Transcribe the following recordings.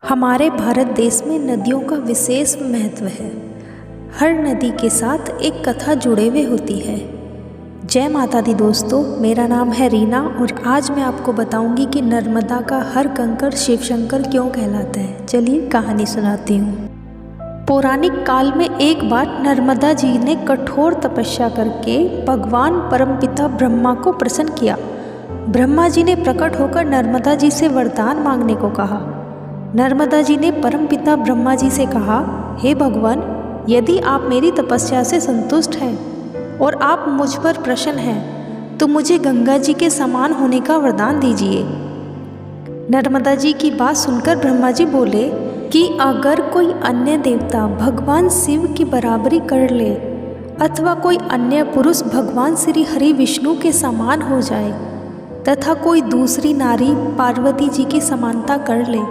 हमारे भारत देश में नदियों का विशेष महत्व है। हर नदी के साथ एक कथा जुड़े हुए होती है। जय माता दी दोस्तों, मेरा नाम है रीना और आज मैं आपको बताऊंगी कि नर्मदा का हर कंकड़ शिव शंकर क्यों कहलाता है। चलिए कहानी सुनाती हूँ। पौराणिक काल में एक बार नर्मदा जी ने कठोर तपस्या करके भगवान परमपिता ब्रह्मा को प्रसन्न किया। ब्रह्मा जी ने प्रकट होकर नर्मदा जी से वरदान मांगने को कहा। नर्मदा जी ने परमपिता ब्रह्मा जी से कहा, हे भगवान, यदि आप मेरी तपस्या से संतुष्ट हैं और आप मुझ पर प्रसन्न हैं तो मुझे गंगा जी के समान होने का वरदान दीजिए। नर्मदा जी की बात सुनकर ब्रह्मा जी बोले कि अगर कोई अन्य देवता भगवान शिव की बराबरी कर ले अथवा कोई अन्य पुरुष भगवान श्री हरि विष्णु के समान हो जाए तथा कोई दूसरी नारी पार्वती जी की समानता कर ले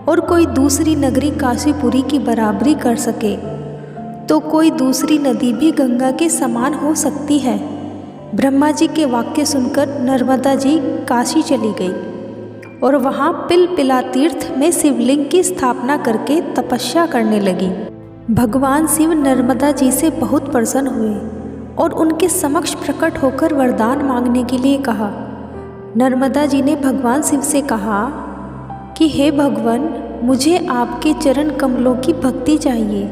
और कोई दूसरी नगरी काशीपुरी की बराबरी कर सके तो कोई दूसरी नदी भी गंगा के समान हो सकती है। ब्रह्मा जी के वाक्य सुनकर नर्मदा जी काशी चली गई और वहाँ पिलपिला तीर्थ में शिवलिंग की स्थापना करके तपस्या करने लगी। भगवान शिव नर्मदा जी से बहुत प्रसन्न हुए और उनके समक्ष प्रकट होकर वरदान मांगने के लिए कहा। नर्मदा जी ने भगवान शिव से कहा कि हे भगवान, मुझे आपके चरण कमलों की भक्ति चाहिए।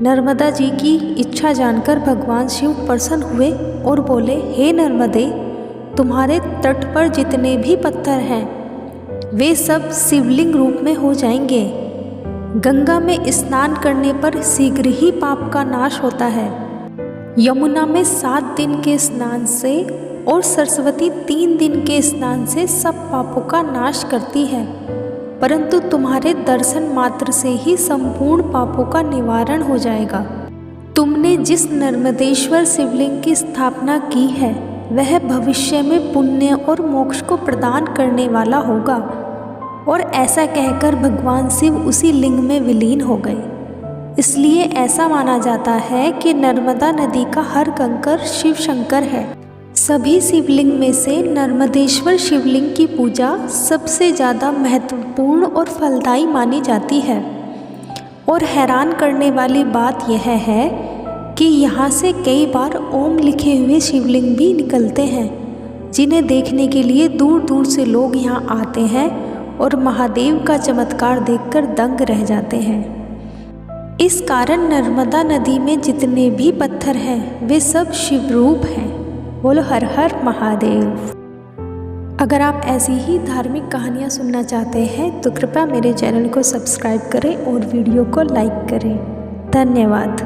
नर्मदा जी की इच्छा जानकर भगवान शिव प्रसन्न हुए और बोले, हे नर्मदे, तुम्हारे तट पर जितने भी पत्थर हैं वे सब शिवलिंग रूप में हो जाएंगे। गंगा में स्नान करने पर शीघ्र ही पाप का नाश होता है। यमुना में 7 दिन के स्नान से और सरस्वती 3 दिन के स्नान से सब पापों का नाश करती है, परंतु तुम्हारे दर्शन मात्र से ही संपूर्ण पापों का निवारण हो जाएगा। तुमने जिस नर्मदेश्वर शिवलिंग की स्थापना की है वह भविष्य में पुण्य और मोक्ष को प्रदान करने वाला होगा। और ऐसा कहकर भगवान शिव उसी लिंग में विलीन हो गए। इसलिए ऐसा माना जाता है कि नर्मदा नदी का हर कंकड़ शिव शंकर है। सभी शिवलिंग में से नर्मदेश्वर शिवलिंग की पूजा सबसे ज़्यादा महत्वपूर्ण और फलदायी मानी जाती है। और हैरान करने वाली बात यह है कि यहाँ से कई बार ओम लिखे हुए शिवलिंग भी निकलते हैं, जिन्हें देखने के लिए दूर दूर से लोग यहाँ आते हैं और महादेव का चमत्कार देखकर दंग रह जाते हैं। इस कारण नर्मदा नदी में जितने भी पत्थर हैं वे सब शिवरूप हैं। बोलो हर हर महादेव। अगर आप ऐसी ही धार्मिक कहानियाँ सुनना चाहते हैं तो कृपया मेरे चैनल को सब्सक्राइब करें और वीडियो को लाइक करें। धन्यवाद।